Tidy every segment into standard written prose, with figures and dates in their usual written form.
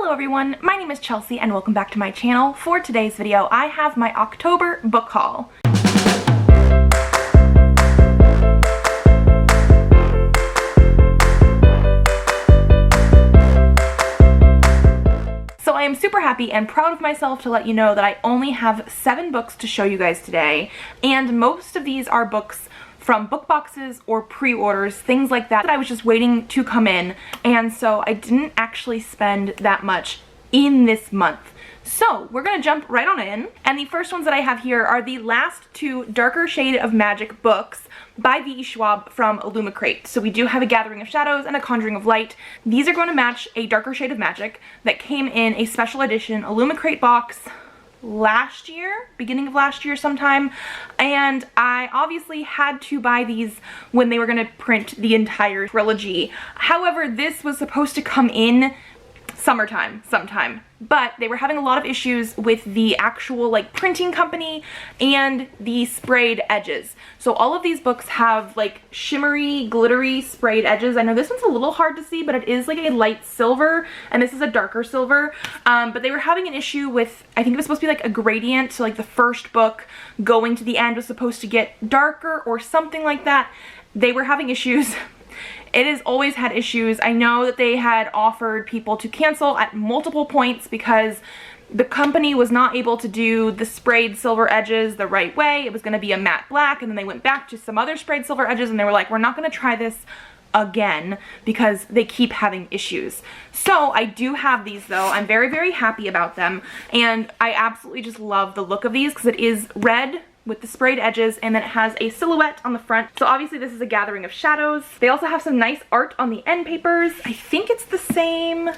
Hello everyone, my name is Chelsea and welcome back to my channel. For today's video, I have my October book haul. So I am super happy and proud of myself to let you know that I only have 7 books to show you guys today, and most of these are books from book boxes or pre-orders, things like that I was just waiting to come in, and so I didn't actually spend that much in this month. So we're gonna jump right on in, and the first ones that I have here are the last 2 Darker Shade of Magic books by V.E. Schwab from Illumicrate. So we do have a Gathering of Shadows and a Conjuring of Light. These are going to match a Darker Shade of Magic that came in a special edition Illumicrate box last year, beginning of last year sometime, and I obviously had to buy these when they were going to print the entire trilogy. However, this was supposed to come in summertime sometime, but they were having a lot of issues with the actual like printing company and the sprayed edges. So all of these books have like shimmery, glittery sprayed edges. I know this one's a little hard to see, but it is like a light silver and this is a darker silver. But they were having an issue with, I think it was supposed to be like a gradient, so like the first book going to the end was supposed to get darker or something like that. They were having issues. It has always had issues. I know that they had offered people to cancel at multiple points because the company was not able to do the sprayed silver edges the right way. It was going to be a matte black, and then they went back to some other sprayed silver edges and they were like, we're not going to try this again because they keep having issues. So I do have these though. I'm very, very happy about them, and I absolutely just love the look of these because it is red with the sprayed edges, and then it has a silhouette on the front. So obviously this is a Gathering of Shadows. They also have some nice art on the end papers. I think it's the same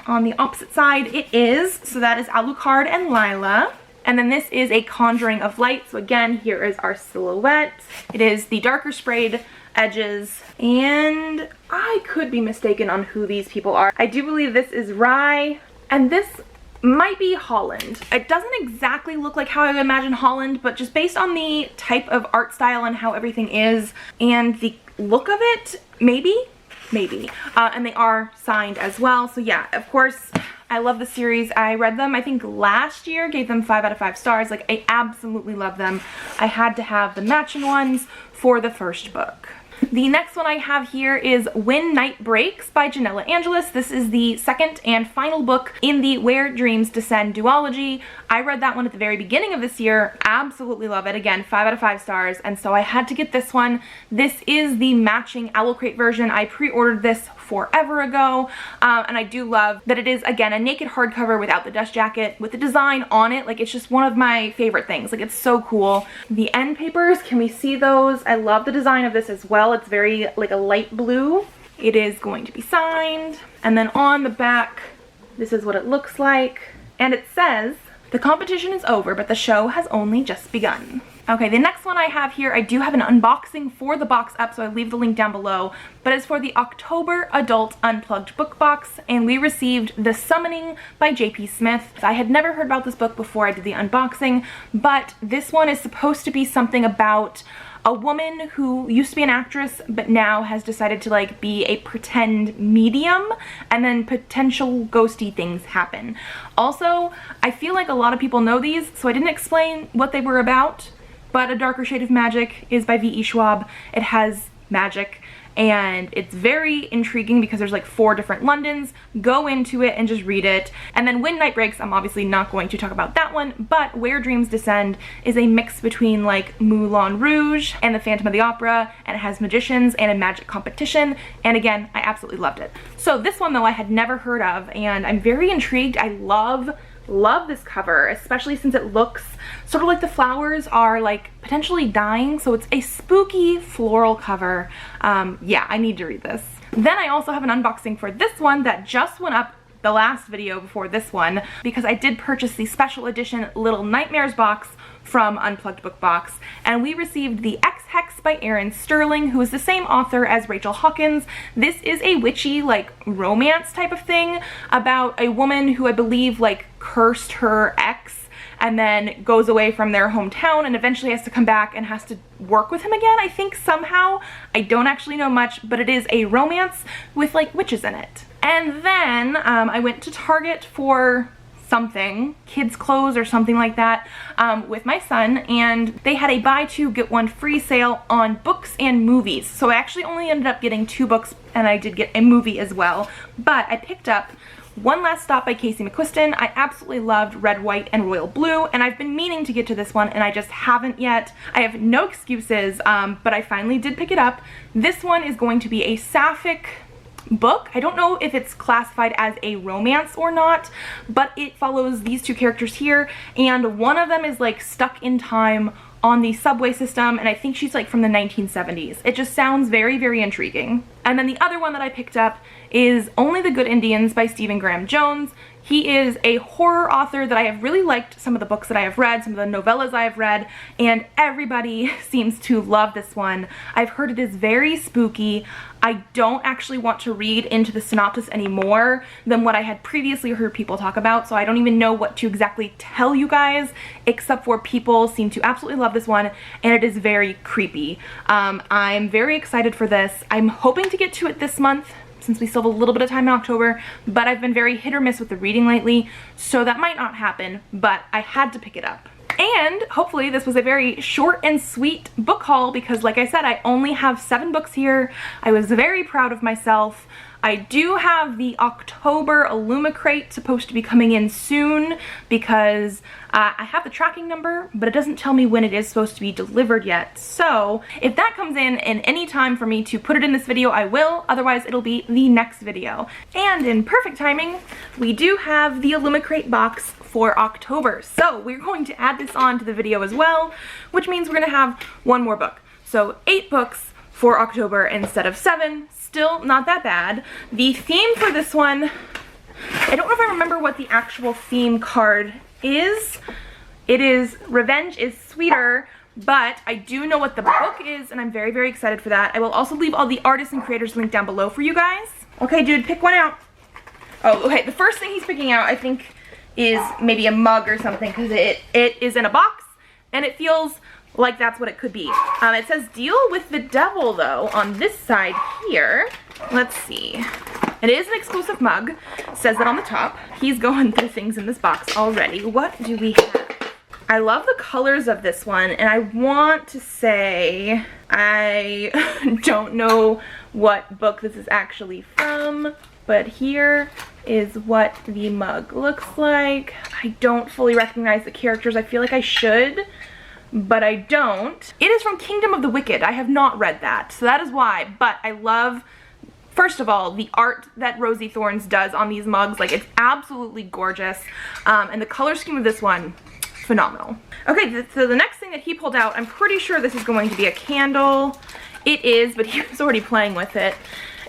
on the opposite side. It is. So that is Alucard and Lila. And then this is a Conjuring of Light. So again, here is our silhouette. It is the darker sprayed edges, and I could be mistaken on who these people are. I do believe this is Rye, and this might be Holland. It doesn't exactly look like how I would imagine Holland, but just based on the type of art style and how everything is and the look of it, maybe. And they are signed as well. So yeah, of course, I love the series. I read them, I think last year, gave them 5 out of 5 stars. Like, I absolutely love them. I had to have the matching ones for the first book. The next one I have here is When Night Breaks by Janella Angelis. This is the second and final book in the Where Dreams Descend duology. I read that one at the very beginning of this year. Absolutely love it. Again, 5 out of 5 stars, and so I had to get this one. This is the matching Illumicrate version. I pre-ordered this forever ago, and I do love that it is, again, a naked hardcover without the dust jacket, with the design on it. Like, it's just one of my favorite things. Like, it's so cool. The end papers, can we see those? I love the design of this as well. It's very like a light blue. It is going to be signed, and then on the back, this is what it looks like, and it says, "The competition is over, but the show has only just begun." Okay, the next one I have here, I do have an unboxing for the box up, so I'll leave the link down below, but it's for the October Adult Unplugged book box, and we received The Summoning by J.P. Smith. I had never heard about this book before I did the unboxing, but this one is supposed to be something about a woman who used to be an actress but now has decided to like be a pretend medium, and then potential ghosty things happen. Also, I feel like a lot of people know these, so I didn't explain what they were about, but A Darker Shade of Magic is by V.E. Schwab. It has magic, and it's very intriguing because there's like 4 different Londons. Go into it and just read it. And then When Night Breaks, I'm obviously not going to talk about that one, but Where Dreams Descend is a mix between like Moulin Rouge and the Phantom of the Opera, and it has magicians and a magic competition, and again, I absolutely loved it. So this one though I had never heard of, and I'm very intrigued. I love this cover, especially since it looks sort of like the flowers are like potentially dying, so it's a spooky floral cover. Yeah, I need to read this. Then I also have an unboxing for this one that just went up the last video before this one, because I did purchase the special edition Little Nightmares box from Unplugged Book Box, and we received the Ex Hex by Erin Sterling, who is the same author as Rachel Hawkins. This is a witchy like romance type of thing about a woman who I believe like cursed her ex and then goes away from their hometown and eventually has to come back and has to work with him again, I think, somehow. I don't actually know much, but it is a romance with like witches in it. And then I went to Target for something, kids clothes or something like that, with my son, and they had a buy two get one free sale on books and movies. So I actually only ended up getting 2 books, and I did get a movie as well. But I picked up One Last Stop by Casey McQuiston. I absolutely loved Red, White, and Royal Blue, and I've been meaning to get to this one, and I just haven't yet. I have no excuses, but I finally did pick it up. This one is going to be a sapphic book. I don't know if it's classified as a romance or not, but it follows these 2 characters here, and one of them is like stuck in time on the subway system, and I think she's like from the 1970s. It just sounds very, very intriguing. And then the other one that I picked up is Only the Good Indians by Stephen Graham Jones. He is a horror author that I have really liked some of the books that I have read, some of the novellas I have read, and everybody seems to love this one. I've heard it is very spooky. I don't actually want to read into the synopsis any more than what I had previously heard people talk about, so I don't even know what to exactly tell you guys, except for people seem to absolutely love this one, and it is very creepy. I'm very excited for this. I'm hoping to get to it this month, since we still have a little bit of time in October, but I've been very hit or miss with the reading lately, so that might not happen, but I had to pick it up. And hopefully this was a very short and sweet book haul, because like I said, I only have 7 books here. I was very proud of myself. I do have the October Illumicrate supposed to be coming in soon, because I have the tracking number, but it doesn't tell me when it is supposed to be delivered yet. So if that comes in any time for me to put it in this video, I will. Otherwise, it'll be the next video. And in perfect timing, we do have the Illumicrate box for October. So we're going to add this on to the video as well, which means we're going to have 1 more book. So 8 books for October instead of 7. Still not that bad. The theme for this one, I don't know if I remember what the actual theme card is. It is Revenge is Sweeter, but I do know what the book is, and I'm very, very excited for that. I will also leave all the artists and creators linked down below for you guys. Okay, dude, pick one out. Oh, okay, the first thing he's picking out, I think, is maybe a mug or something, because it is in a box, and it feels like that's what it could be. It says Deal with the Devil, though, on this side here. Let's see. It is an exclusive mug. It says that on the top. He's going through things in this box already. What do we have? I love the colors of this one, and I want to say I don't know what book this is actually from, but here is what the mug looks like. I don't fully recognize the characters. I feel like I should, but I don't. It is from Kingdom of the Wicked. I have not read that, so that is why. But I love, first of all, the art that Rosie Thorns does on these mugs. Like, it's absolutely gorgeous. And the color scheme of this one, phenomenal. Okay, so the next thing that he pulled out, I'm pretty sure this is going to be a candle. It is, but he was already playing with it.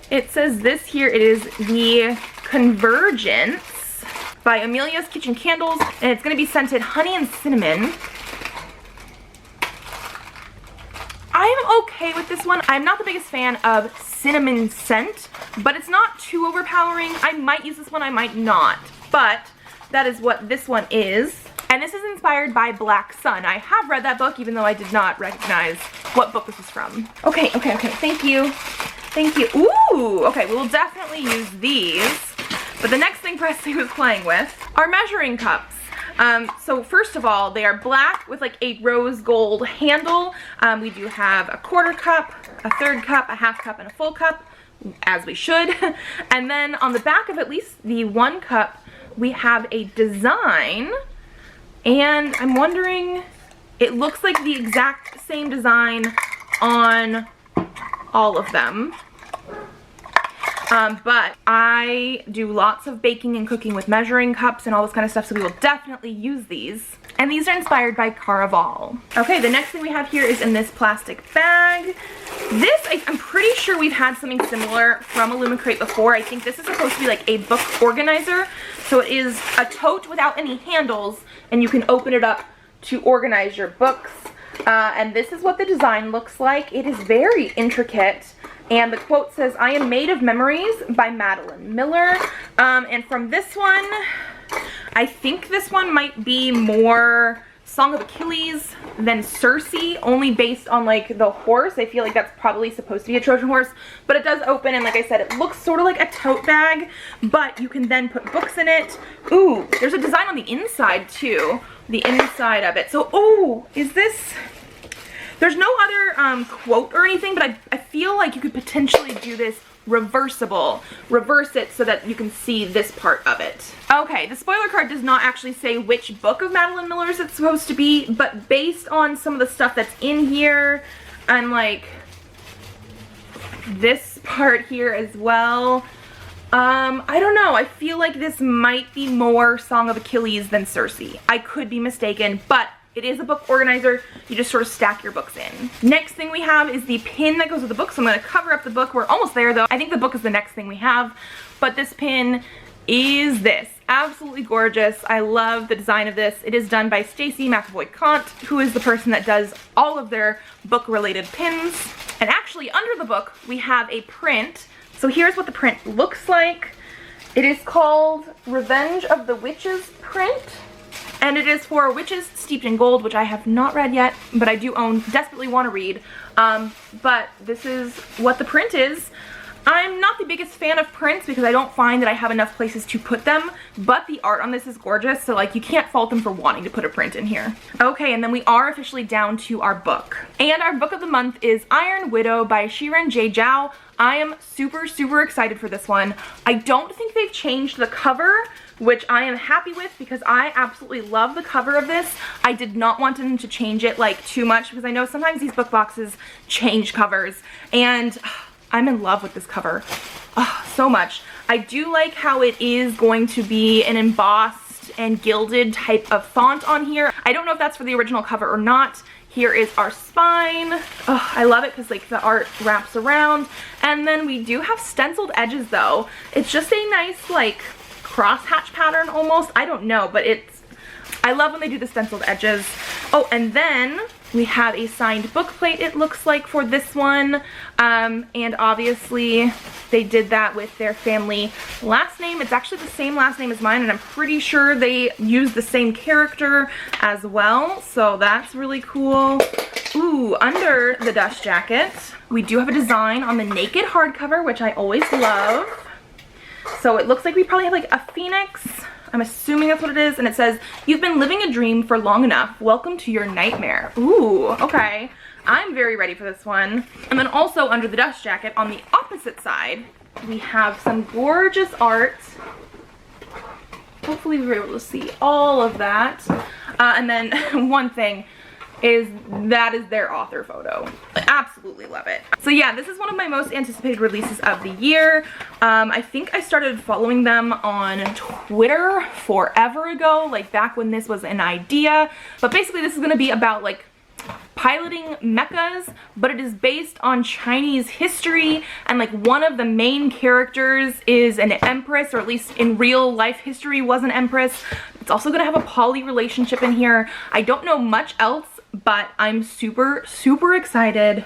It says this here, it is the Convergence by Amelia's Kitchen Candles, and it's going to be scented honey and cinnamon. I'm okay with this one. I'm not the biggest fan of cinnamon scent, but it's not too overpowering. I might use this one, I might not, but that is what this one is. And this is inspired by Black Sun. I have read that book, even though I did not recognize what book this was from. Okay, thank you. Thank you. Ooh, okay, we will definitely use these. But the next thing Presley was playing with are measuring cups. So first of all, they are black with like a rose gold handle. We do have a 1/4 cup, a 1/3 cup, a 1/2 cup, and a full cup, as we should. And then on the back of at least the 1 cup, we have a design. And I'm wondering, it looks like the exact same design on all of them. But I do lots of baking and cooking with measuring cups and all this kind of stuff, so we will definitely use these. And these are inspired by Caraval. Okay, the next thing we have here is in this plastic bag. This, I'm pretty sure we've had something similar from Illumicrate before. I think this is supposed to be like a book organizer. So it is a tote without any handles, and you can open it up to organize your books. And this is what the design looks like. It is very intricate. And the quote says, "I am made of memories" by Madeline Miller. And from this one, I think this one might be more Song of Achilles, then Circe, only based on like the horse. I feel like that's probably supposed to be a Trojan horse, but it does open, and like I said, it looks sort of like a tote bag, but you can then put books in it. Ooh, there's a design on the inside too, the inside of it. So, oh, is this, there's no other quote or anything, but I feel like you could potentially do this reversible. Reverse it so that you can see this part of it. Okay, the spoiler card does not actually say which book of Madeline Miller's it's supposed to be, but based on some of the stuff that's in here, and like this part here as well, I don't know, I feel like this might be more Song of Achilles than Circe. I could be mistaken, but it is a book organizer. You just sort of stack your books in. Next thing we have is the pin that goes with the book. So I'm going to cover up the book. We're almost there though. I think the book is the next thing we have. But this pin is this. Absolutely gorgeous. I love the design of this. It is done by Stacy McAvoy-Kant, who is the person that does all of their book related pins. And actually under the book we have a print. So here's what the print looks like. It is called Revenge of the Witches print. And it is for Witches Steeped in Gold, which I have not read yet, but I do own, desperately want to read. But this is what the print is. I'm not the biggest fan of prints because I don't find that I have enough places to put them, but the art on this is gorgeous, so like you can't fault them for wanting to put a print in here. Okay, and then we are officially down to our book. And our book of the month is Iron Widow by Xiran Zhao. I am super, super excited for this one. I don't think they've changed the cover, which I am happy with because I absolutely love the cover of this. I did not want them to change it like too much because I know sometimes these book boxes change covers, and I'm in love with this cover so much. I do like how it is going to be an embossed and gilded type of font on here. I don't know if that's for the original cover or not. Here is our spine. Oh, I love it because like the art wraps around. And then we do have stenciled edges though. It's just a nice like crosshatch pattern almost. I don't know, but I love when they do the stenciled edges. Oh, and then we have a signed book plate, it looks like, for this one. And obviously they did that with their family last name. It's actually the same last name as mine, and I'm pretty sure they used the same character as well. So that's really cool. Ooh, under the dust jacket, we do have a design on the naked hardcover, which I always love. So it looks like we probably have like a phoenix. I'm assuming that's what it is. And it says, "You've been living a dream for long enough. Welcome to your nightmare." Ooh, okay. I'm very ready for this one. And then also under the dust jacket on the opposite side, we have some gorgeous art. Hopefully we were able to see all of that. And then one thing is that is their author photo. I absolutely love it. So yeah, this is one of my most anticipated releases of the year. I think I started following them on Twitter forever ago, like back when this was an idea. But basically this is gonna be about like piloting mechas, but it is based on Chinese history, and like one of the main characters is an empress, or at least in real life history was an empress. It's also gonna have a poly relationship in here. I don't know much else, but I'm super, super excited.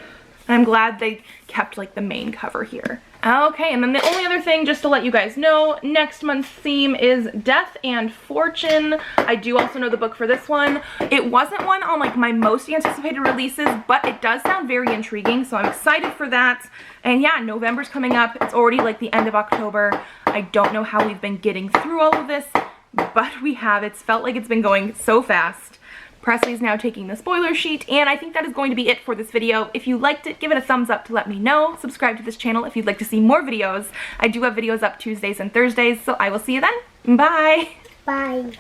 And I'm glad they kept like the main cover here. Okay, and then the only other thing, just to let you guys know, next month's theme is Death and Fortune. I do also know the book for this one. It wasn't one on like my most anticipated releases, but it does sound very intriguing, so I'm excited for that. And yeah, November's coming up. It's already like the end of October. I don't know how we've been getting through all of this, but we have. It's felt like it's been going so fast. Presley's now taking the spoiler sheet, and I think that is going to be it for this video. If you liked it, give it a thumbs up to let me know. Subscribe to this channel if you'd like to see more videos. I do have videos up Tuesdays and Thursdays, so I will see you then. Bye! Bye.